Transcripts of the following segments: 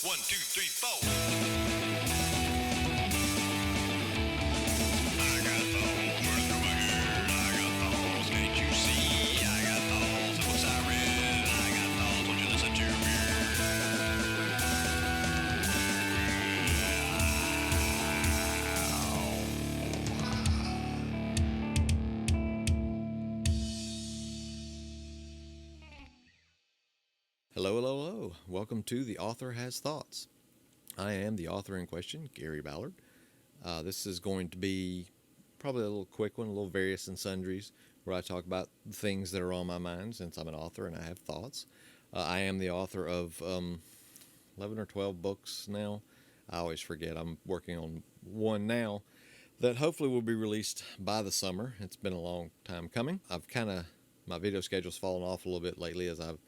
1, 2, 3, 4. I got thoughts running through my head. I got thoughts, can't you see? I got thoughts, the books I read. I got thoughts, won't you listen to Hello, hello, hello. Welcome to The Author Has Thoughts. I am the author in question, Gary Ballard. This is going to be probably a little quick one, a little various and sundries, where I talk about things that are on my mind since I'm an author and I have thoughts. I am the author of 11 or 12 books now. I always forget. I'm working on one now that hopefully will be released by the summer. It's been a long time coming. My video schedule's fallen off a little bit lately as I've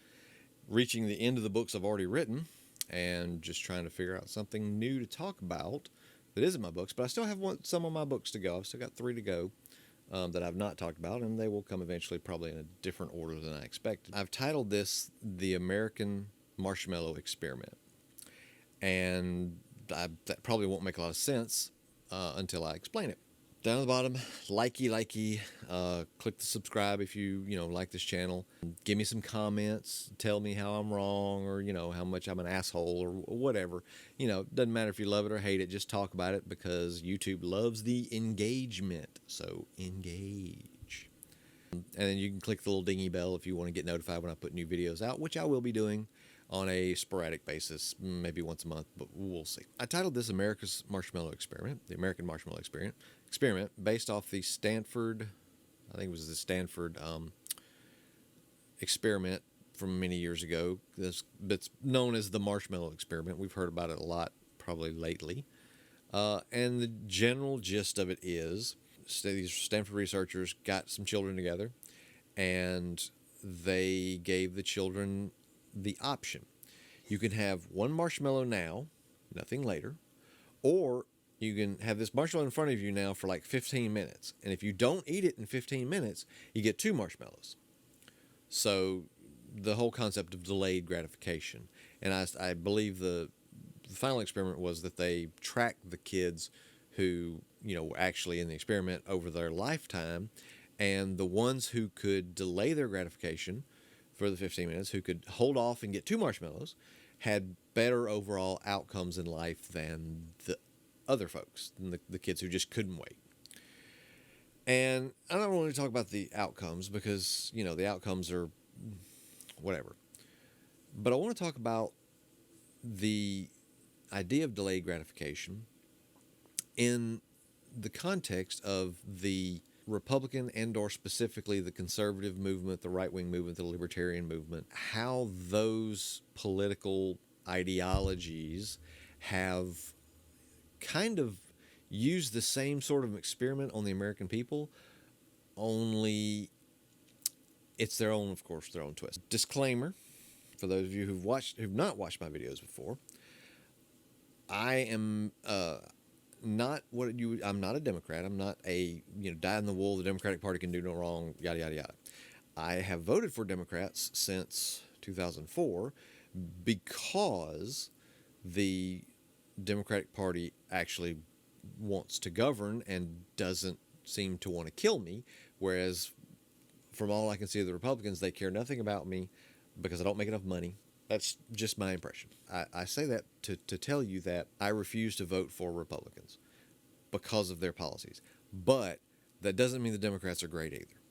reaching the end of the books I've already written and just trying to figure out something new to talk about that isn't my books. But I still have some of my books to go. I've still got 3 to go that I've not talked about, and they will come eventually, probably in a different order than I expected. I've titled this The American Marshmallow Experiment, and that probably won't make a lot of sense until I explain it. Down at the bottom, likey, click the subscribe if you like this channel. Give me some comments, tell me how I'm wrong, or how much I'm an asshole or whatever. Doesn't matter if you love it or hate it, just talk about it because YouTube loves the engagement. So engage. And then you can click the little dingy bell if you want to get notified when I put new videos out, which I will be doing on a sporadic basis, maybe once a month, but we'll see. I titled this America's Marshmallow Experiment, the American Marshmallow Experiment, based off the Stanford, I think it was the Stanford experiment from many years ago. It's known as the Marshmallow Experiment. We've heard about it a lot probably lately. And the general gist of it is these Stanford researchers got some children together and they gave the children the option. You can have one marshmallow now, nothing later, or you can have this marshmallow in front of you now for like 15 minutes. And if you don't eat it in 15 minutes, you get 2 marshmallows. So the whole concept of delayed gratification. And I believe the final experiment was that they tracked the kids who, were actually in the experiment over their lifetime. And the ones who could delay their gratification for the 15 minutes, who could hold off and get 2 marshmallows, had better overall outcomes in life than the other folks, than the kids who just couldn't wait. And I don't want to talk about the outcomes because, the outcomes are whatever. But I want to talk about the idea of delayed gratification in the context of the Republican and or specifically the conservative movement, the right-wing movement, the libertarian movement, how those political ideologies have kind of used the same sort of experiment on the American people, only it's their own, of course, their own twist. Disclaimer, for those of you who've not watched my videos before, I am I'm not a Democrat. I'm not a, die in the wool, the Democratic Party can do no wrong, yada, yada, yada. I have voted for Democrats since 2004 because the Democratic Party actually wants to govern and doesn't seem to want to kill me, whereas from all I can see of the Republicans, they care nothing about me because I don't make enough money. That's just my impression. I say that to tell you that I refuse to vote for Republicans because of their policies. But that doesn't mean the Democrats are great either.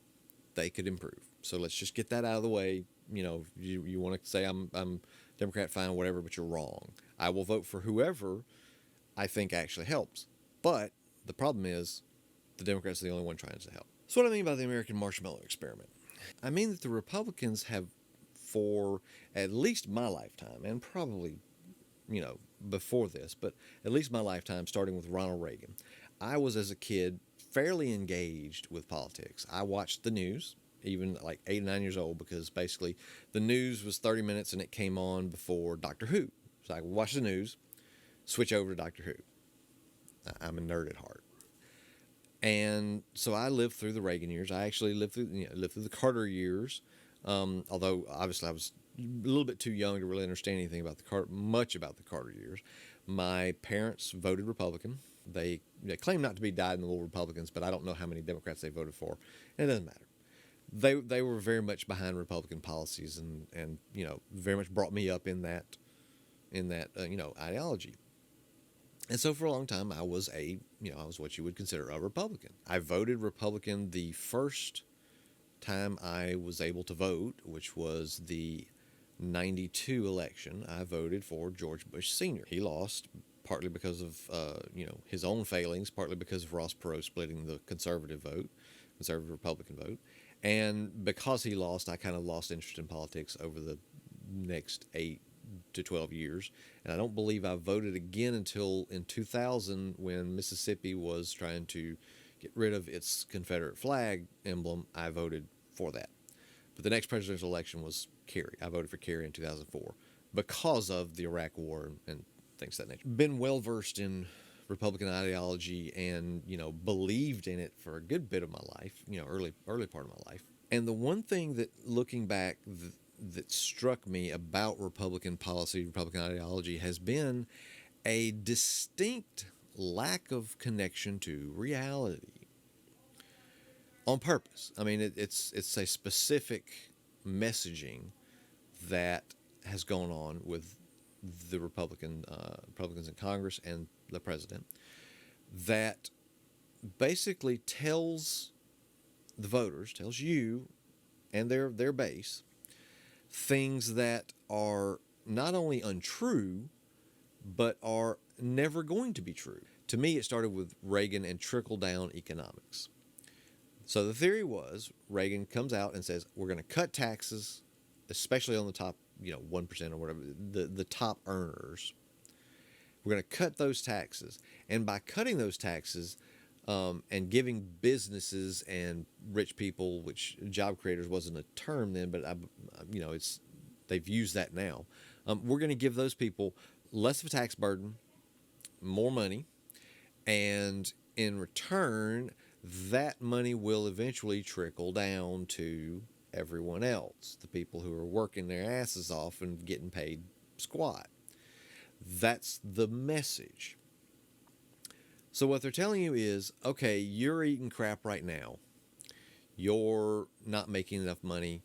They could improve. So let's just get that out of the way. You want to say I'm Democrat, fine, whatever, but you're wrong. I will vote for whoever I think actually helps. But the problem is the Democrats are the only one trying to help. So what I mean by the American Marshmallow Experiment, I mean that the Republicans have, for at least my lifetime, and probably, before this, but at least my lifetime, starting with Ronald Reagan, I was, as a kid, fairly engaged with politics. I watched the news, even like 8 or 9 years old, because basically the news was 30 minutes and it came on before Doctor Who. So I would watch the news, switch over to Doctor Who. I'm a nerd at heart. And so I lived through the Reagan years. I actually lived through the Carter years. Although obviously I was a little bit too young to really understand anything about much about the Carter years. My parents voted Republican. They claim not to be dyed-in-the-wool Republicans, but I don't know how many Democrats they voted for. And it doesn't matter. They were very much behind Republican policies, and very much brought me up in that ideology. And so for a long time, I was what you would consider a Republican. I voted Republican the first time I was able to vote, which was the 92 election. I voted for George Bush Sr. He lost partly because of his own failings, partly because of Ross Perot splitting the conservative Republican vote. And because he lost, I kind of lost interest in politics over the next 8 to 12 years. And I don't believe I voted again until in 2000, when Mississippi was trying to get rid of its Confederate flag emblem. I voted for that. But the next presidential election was Kerry. I voted for Kerry in 2004 because of the Iraq War and things of that nature. Been well versed in Republican ideology and believed in it for a good bit of my life, early part of my life. And the one thing that, looking back, that struck me about Republican policy, Republican ideology, has been a distinct lack of connection to reality on purpose. I mean, it's a specific messaging that has gone on with the Republicans in Congress and the president that basically tells the voters, tells you and their base, things that are not only untrue, but are never going to be true. To me, it started with Reagan and trickle-down economics. So the theory was, Reagan comes out and says, we're going to cut taxes, especially on the top, 1% or whatever, the top earners. We're going to cut those taxes. And by cutting those taxes and giving businesses and rich people, which job creators wasn't a term then, but they've used that now. We're going to give those people less of a tax burden, more money, and in return, that money will eventually trickle down to everyone else, the people who are working their asses off and getting paid squat. That's the message. So what they're telling you is, okay, you're eating crap right now. You're not making enough money.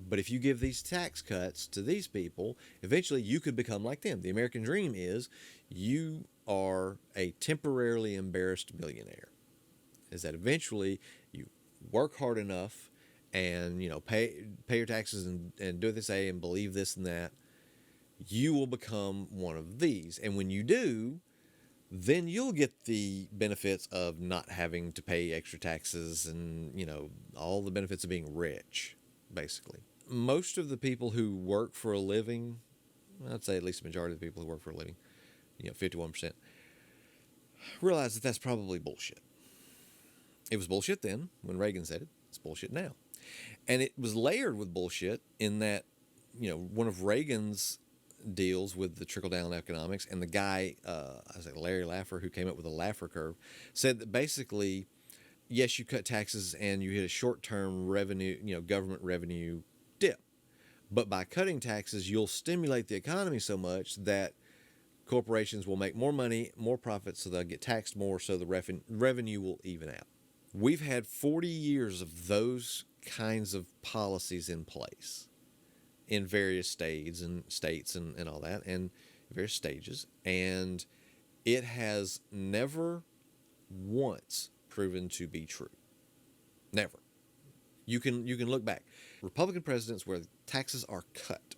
But if you give these tax cuts to these people, eventually you could become like them. The American dream is you are a temporarily embarrassed millionaire. Is that eventually you work hard enough and pay your taxes and do what they say and believe this and that, you will become one of these. And when you do, then you'll get the benefits of not having to pay extra taxes and all the benefits of being rich, basically. Most of the people who work for a living, I'd say at least the majority of the people who work for a living, 51%, realize that that's probably bullshit. It was bullshit then when Reagan said it. It's bullshit now. And it was layered with bullshit in that, one of Reagan's deals with the trickle-down economics, and the guy, Larry Laffer, who came up with the Laffer curve, said that basically, yes, you cut taxes and you hit a short-term revenue, government revenue dip. But by cutting taxes, you'll stimulate the economy so much that corporations will make more money, more profits, so they'll get taxed more, so the revenue will even out. We've had 40 years of those kinds of policies in place in various states and all that, and various stages, and it has never once proven to be true. Never. You can look back. Republican presidents where taxes are cut,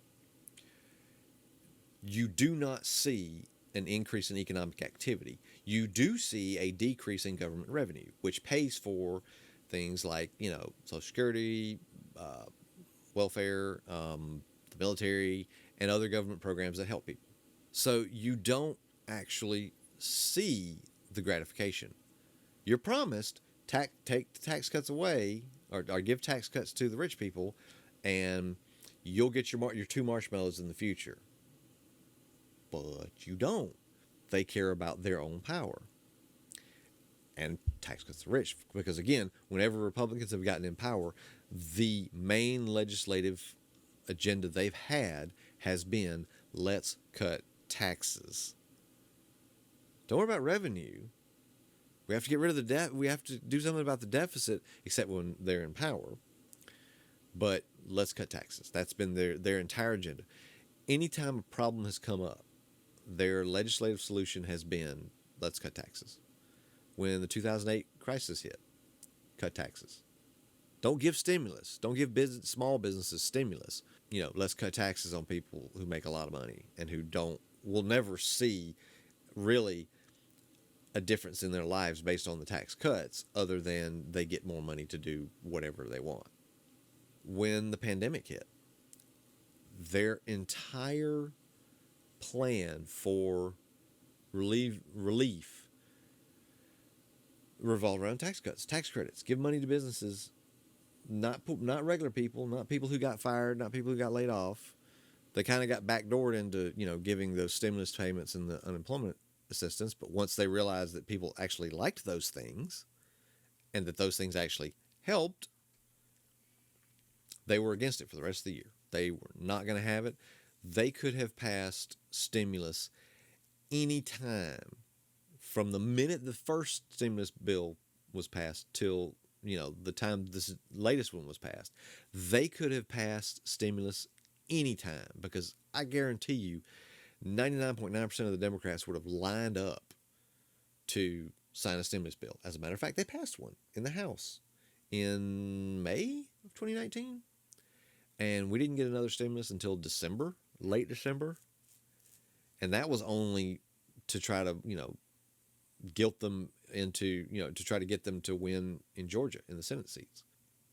you do not see an increase in economic activity. You do see a decrease in government revenue, which pays for things like, Social Security, welfare, the military, and other government programs that help people. So you don't actually see the gratification. You're promised take the tax cuts away, or give tax cuts to the rich people, and you'll get your 2 marshmallows in the future. But you don't. They care about their own power. And tax cuts to the rich. Because again, whenever Republicans have gotten in power, the main legislative agenda they've had has been, let's cut taxes. Don't worry about revenue. We have to get rid of the debt. We have to do something about the deficit, except when they're in power. But let's cut taxes. That's been their entire agenda. Anytime a problem has come up, their legislative solution has been, let's cut taxes. When the 2008 crisis hit, cut taxes. Don't give stimulus. Don't give small businesses stimulus. Let's cut taxes on people who make a lot of money and who will never see really a difference in their lives based on the tax cuts, other than they get more money to do whatever they want. When the pandemic hit, their entire plan for relief revolved around tax cuts, tax credits, give money to businesses, not regular people, not people who got fired, not people who got laid off. They kind of got backdoored into, giving those stimulus payments and the unemployment assistance. But once they realized that people actually liked those things and that those things actually helped, they were against it for the rest of the year. They were not going to have it. They could have passed stimulus any time from the minute the first stimulus bill was passed till, the time this latest one was passed. They could have passed stimulus anytime, because I guarantee you 99.9% of the Democrats would have lined up to sign a stimulus bill. As a matter of fact, they passed one in the House in May of 2019. And we didn't get another stimulus until December, late December. And that was only to try to, guilt them into, to try to get them to win in Georgia in the Senate seats.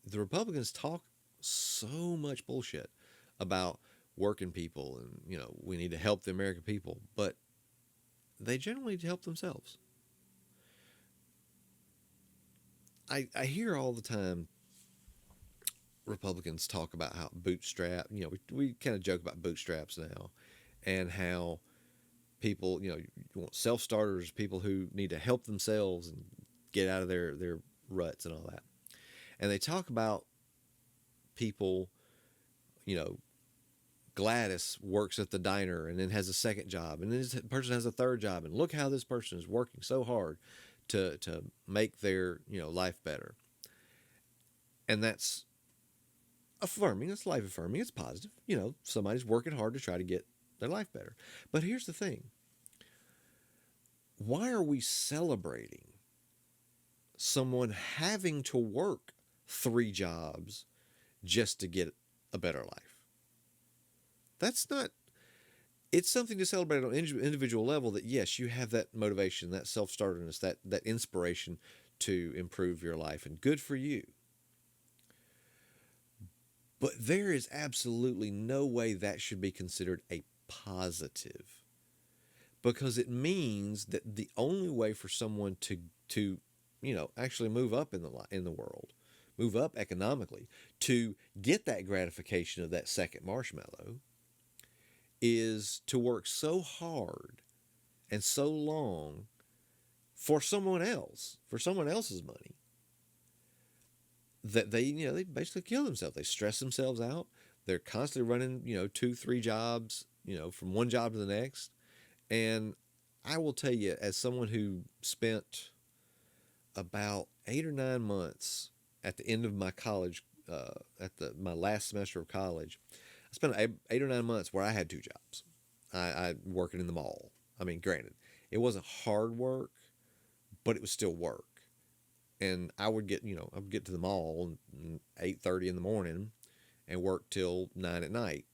The Republicans talk so much bullshit about working people and, we need to help the American people, but they generally help themselves. I hear all the time Republicans talk about how bootstrap, we kind of joke about bootstraps now, and how people, you want self-starters, people who need to help themselves and get out of their ruts and all that. And they talk about people, Gladys works at the diner and then has a second job, and then this person has a third job, and look how this person is working so hard to make their, life better. And that's affirming. It's life affirming. It's positive. Somebody's working hard to try to get their life better. But here's the thing. Why are we celebrating someone having to work 3 jobs just to get a better life? That's not, it's something to celebrate on an individual level, that yes, you have that motivation, that self-starterness, that inspiration to improve your life, and good for you. But there is absolutely no way that should be considered a positive, because it means that the only way for someone to actually move up in the world, move up economically, to get that gratification of that second marshmallow, is to work so hard and so long for someone else, for someone else's money, that they basically kill themselves. They stress themselves out. They're constantly running, 2-3 jobs, from one job to the next. And I will tell you, as someone who spent about 8 or 9 months at the end of my college, my last semester of college, I spent 8 or 9 months where I had 2 jobs. I working in the mall. I mean, granted, it wasn't hard work, but it was still work. And I would get to the mall at 8:30 in the morning and work till 9 at night,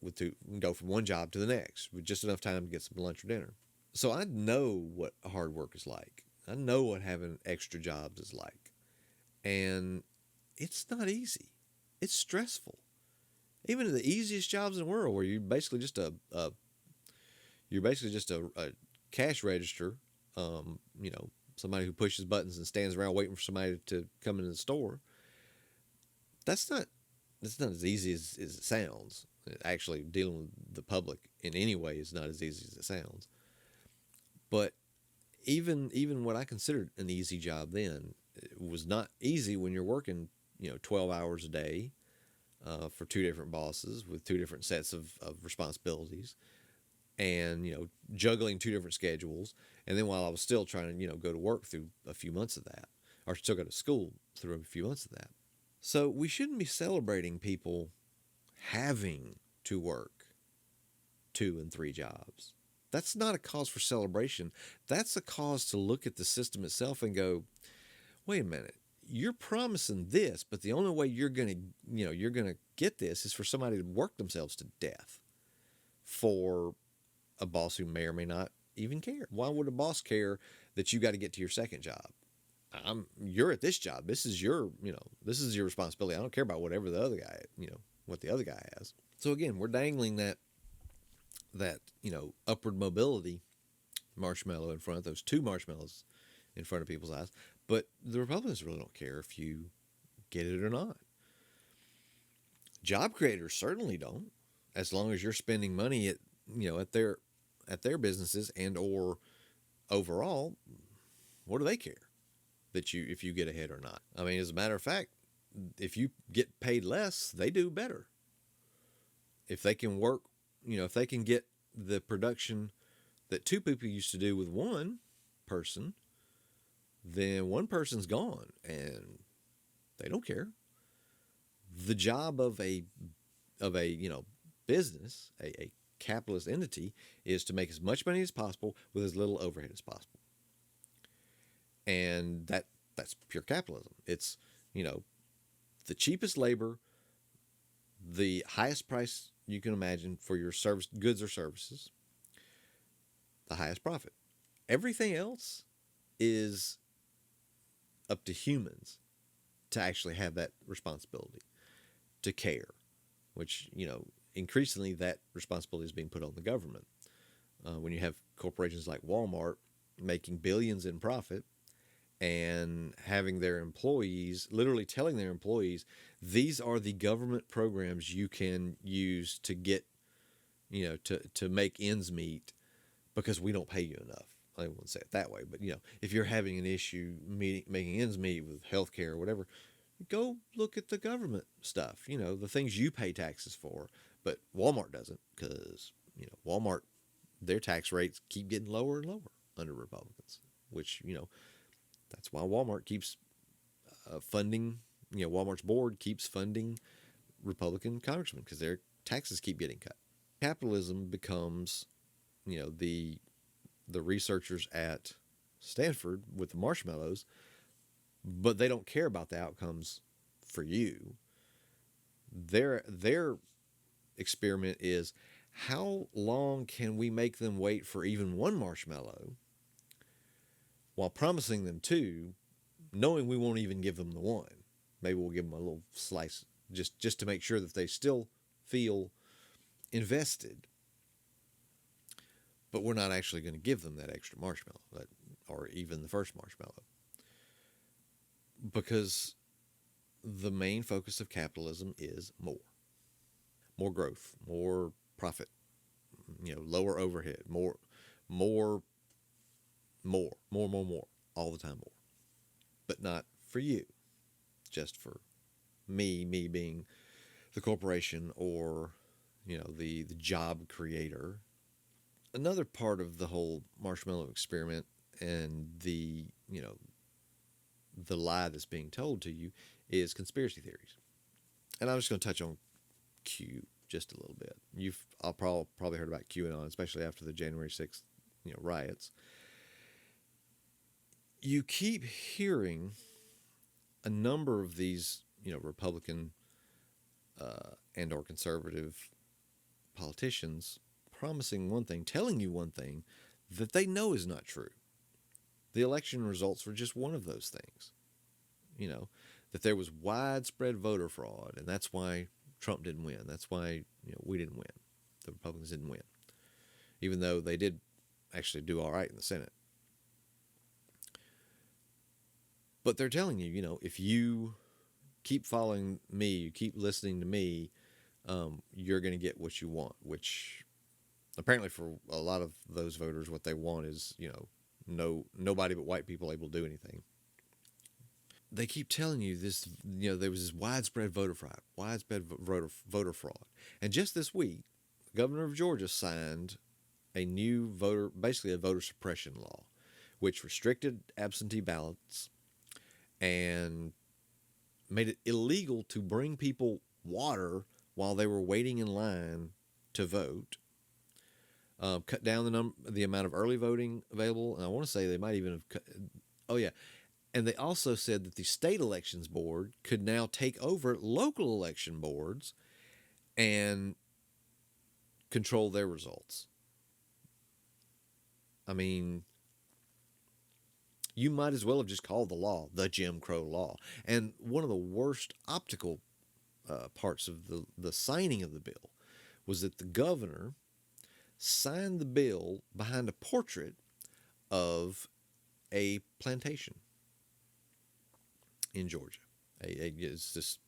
go from one job to the next with just enough time to get some lunch or dinner. So I know what hard work is like. I know what having extra jobs is like. And it's not easy. It's stressful. Even the easiest jobs in the world, where you're basically just a cash register, somebody who pushes buttons and stands around waiting for somebody to come into the store. That's not as easy as it sounds. Actually, dealing with the public in any way is not as easy as it sounds. But even what I considered an easy job then, it was not easy when you're working, 12 hours a day, for two different bosses with two different sets of responsibilities, and juggling two different schedules. And then while I was still trying to go to work through a few months of that, or still go to school through a few months of that. So we shouldn't be celebrating people having to work 2 and 3 jobs. That's not a cause for celebration. That's a cause to look at the system itself and go, wait a minute, you're promising this, but the only way you're gonna get this is for somebody to work themselves to death for a boss who may or may not even care. Why would a boss care that you got to get to your second job? You're at this job. This is your responsibility. I don't care about whatever the other guy, what the other guy has. So again, we're dangling that upward mobility marshmallow in front of those 2 marshmallows in front of people's eyes. But the Republicans really don't care if you get it or not. Job creators certainly don't, as long as you're spending money at their businesses and or overall. What do they care if you get ahead or not? I mean, as a matter of fact, if you get paid less, they do better. If they can work, if they can get the production that 2 people used to do with 1 person, then 1 person's gone and they don't care. The job of a business, a capitalist entity, is to make as much money as possible with as little overhead as possible. And that's pure capitalism. It's, the cheapest labor, the highest price you can imagine for your goods or services, the highest profit. Everything else is up to humans to actually have that responsibility, to care, which, increasingly that responsibility is being put on the government. When you have corporations like Walmart making billions in profit and having their employees, literally telling their employees, these are the government programs you can use to get, to make ends meet, because we don't pay you enough. I wouldn't say it that way, but if you're having an issue making ends meet with healthcare or whatever, go look at the government stuff, the things you pay taxes for. But Walmart doesn't, because Walmart, their tax rates keep getting lower and lower under Republicans, which that's why Walmart keeps funding. Walmart's board keeps funding Republican congressmen, because their taxes keep getting cut. Capitalism becomes, the researchers at Stanford with the marshmallows, but they don't care about the outcomes for you. Their experiment is, how long can we make them wait for even 1 marshmallow while promising them 2, knowing we won't even give them the 1. Maybe we'll give them a little slice just to make sure that they still feel invested. But we're not actually going to give them that extra marshmallow, or even the first marshmallow. Because the main focus of capitalism is more. More growth, more profit, lower overhead, more, all the time more. But not for you, just for me being the corporation, or, the job creator. Another part of the whole marshmallow experiment and the lie that's being told to you is conspiracy theories. And I'm just going to touch on Q just a little bit. You've probably heard about QAnon, especially after the January 6th riots. You keep hearing a number of these Republican and or conservative politicians promising one thing, telling you one thing that they know is not true. The election results were just one of those things. That there was widespread voter fraud, and that's why Trump didn't win. That's why we didn't win. The Republicans didn't win, even though they did actually do all right in the Senate. But they're telling you, if you keep following me, you keep listening to me, you're going to get what you want, which apparently for a lot of those voters, what they want is, nobody but white people able to do anything. they keep telling you this, there was this widespread voter fraud. And just this week, the governor of Georgia signed a new basically a voter suppression law, which restricted absentee ballots and made it illegal to bring people water while they were waiting in line to vote. Cut down the amount of early voting available, and I want to say they might even have cut. Oh yeah, and they also said that the state elections board could now take over local election boards and control their results. I mean, you might as well have just called the law the Jim Crow law. And one of the worst optical parts of the signing of the bill was that the governor signed the bill behind a portrait of a plantation in Georgia. It's this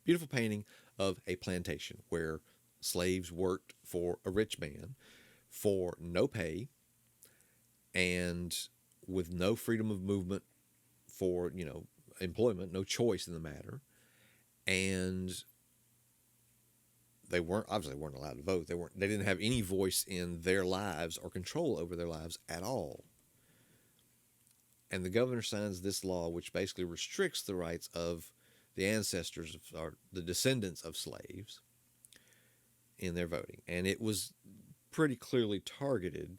beautiful painting of a plantation where slaves worked for a rich man for no pay and with no freedom of movement for employment, no choice in the matter, and they weren't allowed to vote. They didn't have any voice in their lives or control over their lives at all. And the governor signs this law, which basically restricts the rights of the ancestors or the descendants of slaves in their voting. And it was pretty clearly targeted,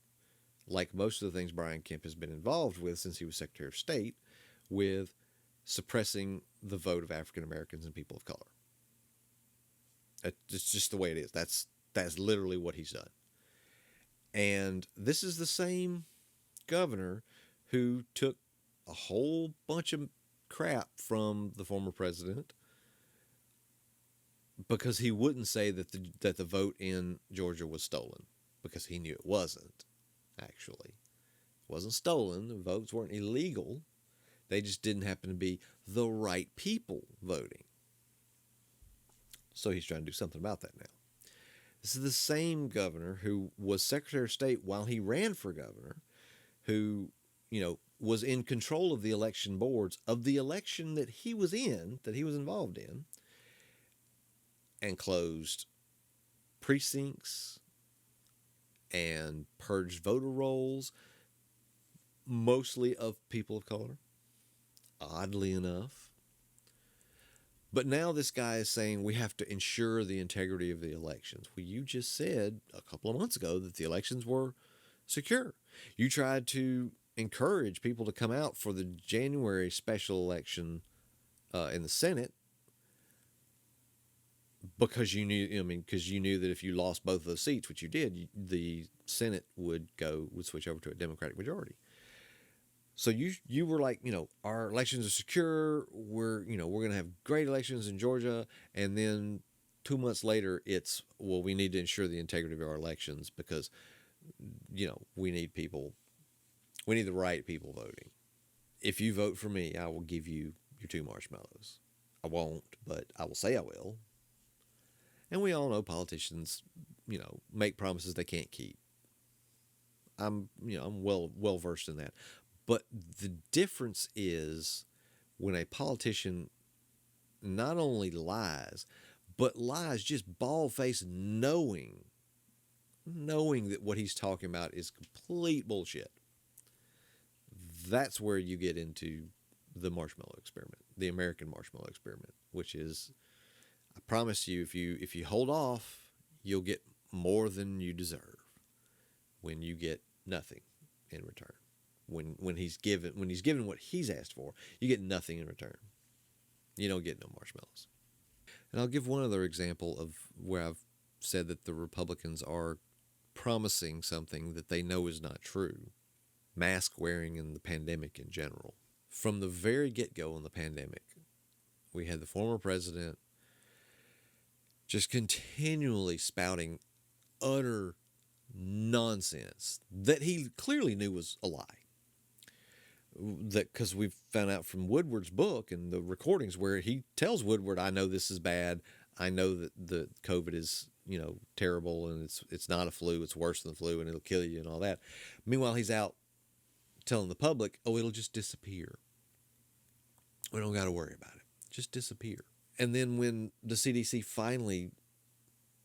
like most of the things Brian Kemp has been involved with since he was Secretary of State, with suppressing the vote of African Americans and people of color. It's just the way it is. That's literally what he's done. And this is the same governor who took a whole bunch of crap from the former president because he wouldn't say that the vote in Georgia was stolen, because he knew it wasn't. Actually, it wasn't stolen. The votes weren't illegal. They just didn't happen to be the right people voting. So he's trying to do something about that now. This is the same governor who was Secretary of State while he ran for governor, who, was in control of the election boards of the election that he was involved in, and closed precincts and purged voter rolls, mostly of people of color, oddly enough. But now this guy is saying we have to ensure the integrity of the elections. Well, you just said a couple of months ago that the elections were secure. You tried to encourage people to come out for the January special election in the Senate because you knew that if you lost both of those seats, which you did, the Senate would switch over to a Democratic majority. So you were like, our elections are secure. We're going to have great elections in Georgia. And then 2 months later, it's, well, we need to ensure the integrity of our elections because, we need the right people voting. If you vote for me, I will give you your 2 marshmallows. I won't, but I will say I will. And we all know politicians, make promises they can't keep. I'm well versed in that. But the difference is when a politician not only lies, but lies just bald-faced, knowing that what he's talking about is complete bullshit. That's where you get into the marshmallow experiment, the American Marshmallow Experiment, which is, I promise you, if you hold off, you'll get more than you deserve when you get nothing in return. When he's given what he's asked for, you get nothing in return. You don't get no marshmallows. And I'll give one other example of where I've said that the Republicans are promising something that they know is not true. Mask wearing and the pandemic in general. From the very get-go in the pandemic, we had the former president just continually spouting utter nonsense that he clearly knew was a lie. That because we've found out from Woodward's book and the recordings where he tells Woodward, I know this is bad. I know that the COVID is, terrible and it's not a flu. It's worse than the flu and it'll kill you and all that. Meanwhile, he's out telling the public, oh, it'll just disappear. We don't got to worry about it. Just disappear. And then when the CDC finally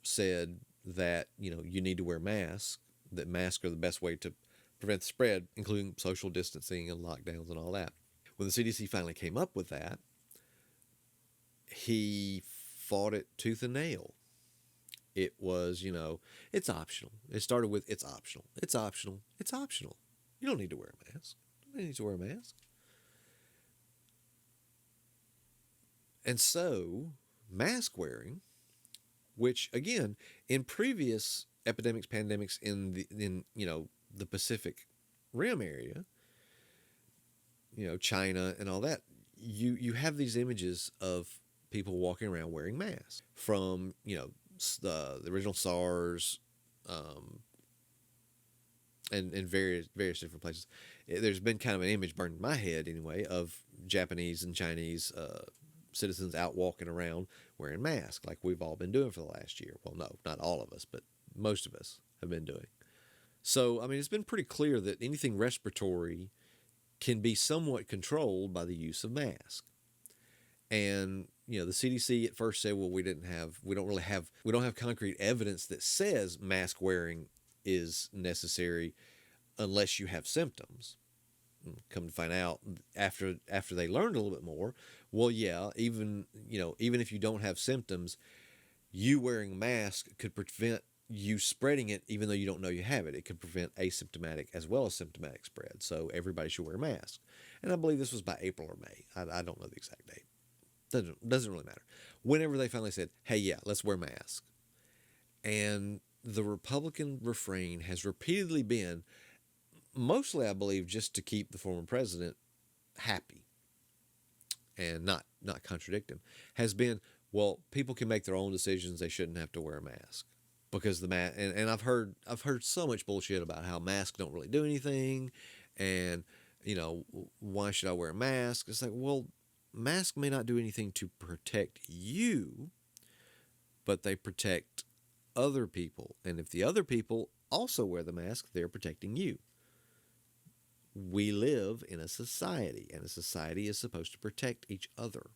said that, you need to wear masks, that masks are the best way to prevent the spread, including social distancing and lockdowns and all that. When the CDC finally came up with that, he fought it tooth and nail. It was, it's optional. It started with, it's optional. It's optional. It's optional. You don't need to wear a mask. Nobody needs to wear a mask. And so, mask wearing, which again, in previous epidemics, pandemics in the Pacific Rim area, China and all that, you have these images of people walking around wearing masks from the original SARS, and various different places. There's been kind of an image burned in my head anyway of Japanese and Chinese citizens out walking around wearing masks like we've all been doing for the last year. Well, no, not all of us, but most of us have been doing. So, I mean, it's been pretty clear that anything respiratory can be somewhat controlled by the use of masks. And, the CDC at first said, well, we don't have concrete evidence that says mask wearing is necessary unless you have symptoms. Come to find out after they learned a little bit more, well, yeah, even if you don't have symptoms, you wearing a mask could prevent you spreading it even though you don't know you have it. It could prevent asymptomatic as well as symptomatic spread. So everybody should wear a mask. And I believe this was by April or May. I don't know the exact date. Doesn't really matter. Whenever they finally said, hey, yeah, let's wear masks. And the Republican refrain has repeatedly been, mostly I believe just to keep the former president happy and not contradict him, has been, well, people can make their own decisions. They shouldn't have to wear a mask. Because the mask, and I've heard so much bullshit about how masks don't really do anything, and why should I wear a mask? It's like, well, masks may not do anything to protect you, but they protect other people, and if the other people also wear the mask, they're protecting you. We live in a society, and a society is supposed to protect each other,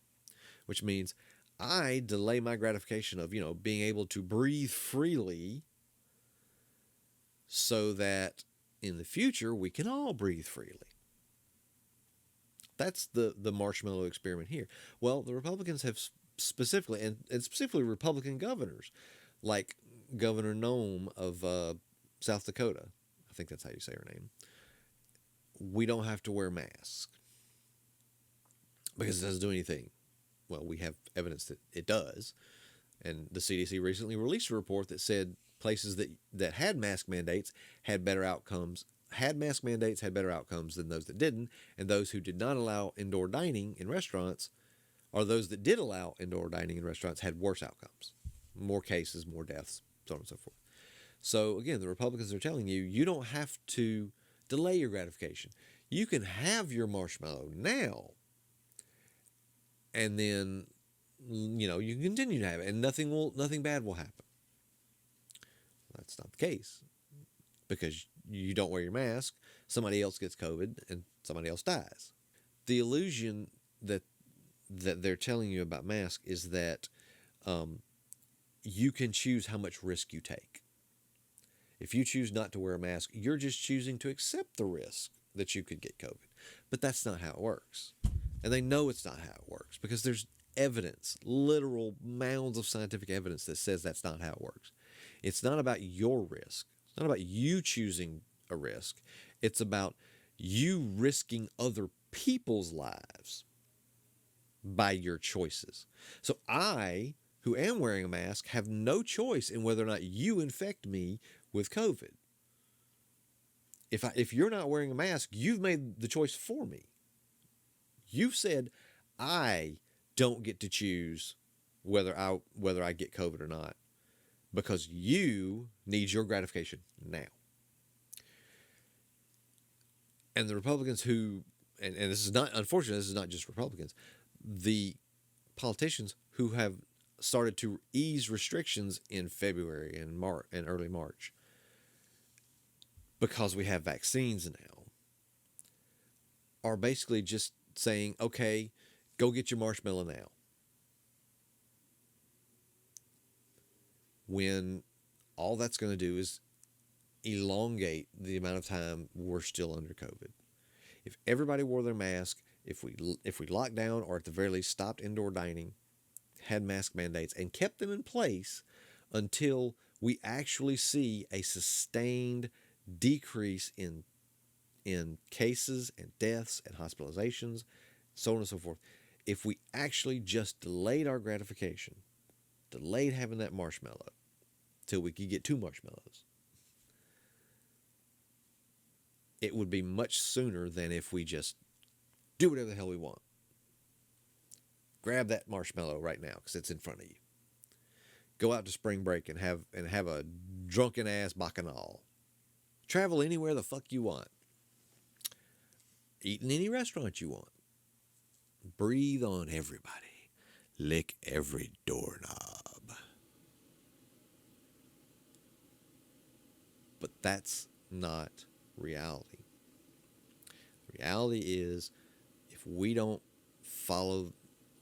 which means I delay my gratification of, being able to breathe freely so that in the future we can all breathe freely. That's the marshmallow experiment here. Well, the Republicans have specifically, and specifically Republican governors, like Governor Nome of South Dakota, I think that's how you say her name, we don't have to wear masks because it doesn't do anything. Well, we have evidence that it does. And the CDC recently released a report that said places that had mask mandates had better outcomes, had better outcomes than those that didn't. And those who did not allow indoor dining in restaurants, or those that did allow indoor dining in restaurants, had worse outcomes. More cases, more deaths, so on and so forth. So again, the Republicans are telling you, you don't have to delay your gratification. You can have your marshmallow now, and then, you can continue to have it, and nothing bad will happen. That's not the case, because you don't wear your mask, somebody else gets COVID, and somebody else dies. The illusion that they're telling you about masks is that you can choose how much risk you take. If you choose not to wear a mask, you're just choosing to accept the risk that you could get COVID. But that's not how it works. And they know it's not how it works because there's evidence, literal mounds of scientific evidence that says that's not how it works. It's not about your risk. It's not about you choosing a risk. It's about you risking other people's lives by your choices. So I, who am wearing a mask, have no choice in whether or not you infect me with COVID. If you're not wearing a mask, you've made the choice for me. You've said, I don't get to choose whether I get COVID or not because you need your gratification now. And the Republicans who, and this is not, unfortunately, this is not just Republicans, the politicians who have started to ease restrictions in February and early March because we have vaccines now are basically just saying, okay, Go get your marshmallow now. When all that's going to do is elongate the amount of time we're still under COVID. If everybody wore their mask, if we locked down or at the very least stopped indoor dining, had mask mandates and kept them in place until we actually see a sustained decrease in cases and deaths and hospitalizations, so on and so forth. If we actually just delayed our gratification, delayed having that marshmallow till we could get 2 marshmallows, it would be much sooner than if we just do whatever the hell we want. Grab that marshmallow right now because it's in front of you. Go out to spring break and have a drunken ass bacchanal. Travel anywhere the fuck you want. Eat in any restaurant you want. Breathe on everybody. Lick every doorknob. But that's not reality. Reality is, if we don't follow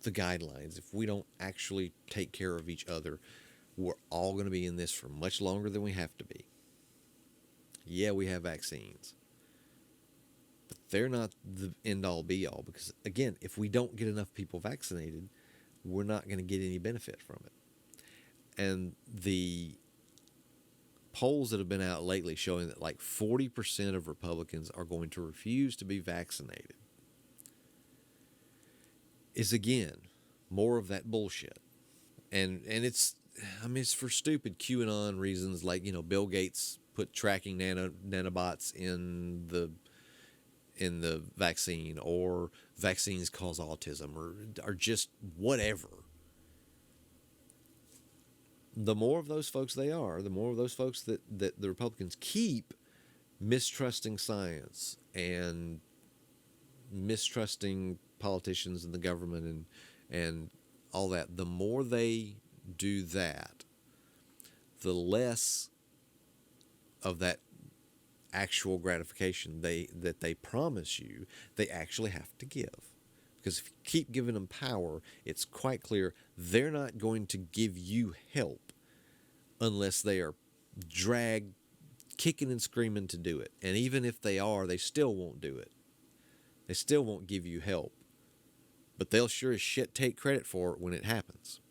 the guidelines, if we don't actually take care of each other, we're all going to be in this for much longer than we have to be. Yeah, we have vaccines, but they're not the end-all be-all, because, again, if we don't get enough people vaccinated, we're not going to get any benefit from it. And the polls that have been out lately showing that like 40% of Republicans are going to refuse to be vaccinated is, again, more of that bullshit. And it's for stupid QAnon reasons, like, Bill Gates put tracking nanobots in the vaccine, or vaccines cause autism, or just whatever. The more of those folks they are, the more of those folks that the Republicans keep mistrusting science and mistrusting politicians and the government and all that, the more they do that, the less of that actual gratification that they promise you they actually have to give. Because if you keep giving them power, it's quite clear they're not going to give you help unless they are dragged kicking and screaming to do it. And even if they are, they still won't do it. They still won't give you help. But they'll sure as shit take credit for it when it happens.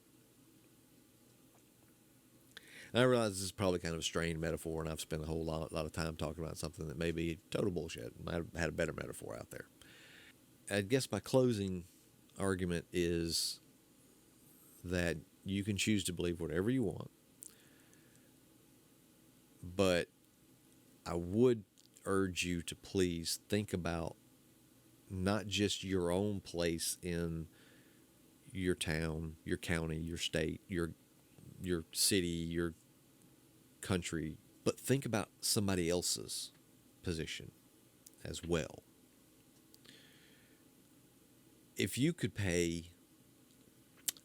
And I realize this is probably kind of a strained metaphor, and I've spent a whole lot of time talking about something that may be total bullshit. I have had a better metaphor out there. I guess my closing argument is that you can choose to believe whatever you want, but I would urge you to please think about not just your own place in your town, your county, your state, your city, your country, but think about somebody else's position as well. If you could pay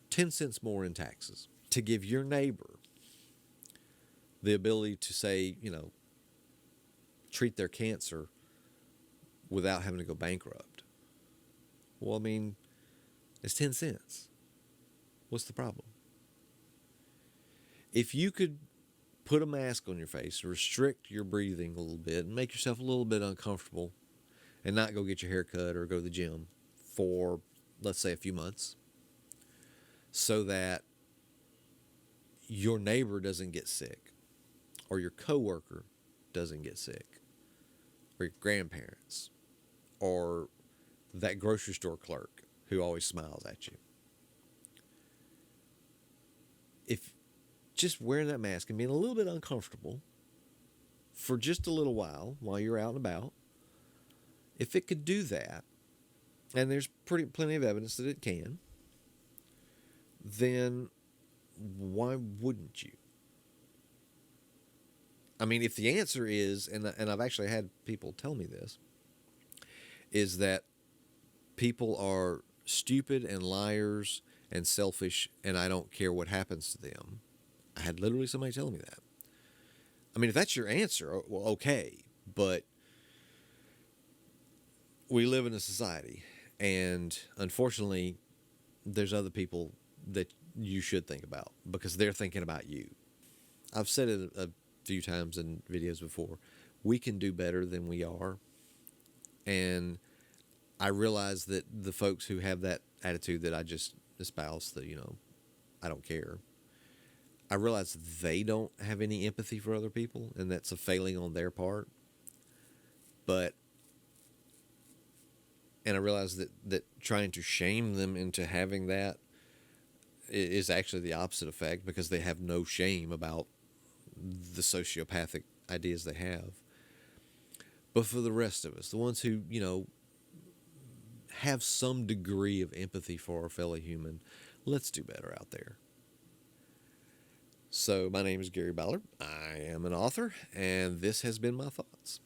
10 cents more in taxes to give your neighbor the ability to say, treat their cancer without having to go bankrupt. Well, it's 10 cents. What's the problem? If you could put a mask on your face, restrict your breathing a little bit, and make yourself a little bit uncomfortable, and not go get your hair cut or go to the gym for, let's say, a few months, so that your neighbor doesn't get sick, or your coworker doesn't get sick, or your grandparents, or that grocery store clerk who always smiles at you. If just wearing that mask and being a little bit uncomfortable for just a little while you're out and about, if it could do that, and there's plenty of evidence that it can, then why wouldn't you? If the answer is, and I've actually had people tell me this, is that people are stupid and liars and selfish, and I don't care what happens to them. I had literally somebody telling me that. If that's your answer, well, okay, but we live in a society, and unfortunately, there's other people that you should think about because they're thinking about you. I've said it a few times in videos before. We can do better than we are. And I realize that the folks who have that attitude that I just espoused, that, I don't care. I realize they don't have any empathy for other people, and that's a failing on their part. And I realize that trying to shame them into having that is actually the opposite effect, because they have no shame about the sociopathic ideas they have. But for the rest of us, the ones who, have some degree of empathy for our fellow human, let's do better out there. So my name is Gary Ballard. I am an author, and this has been my thoughts.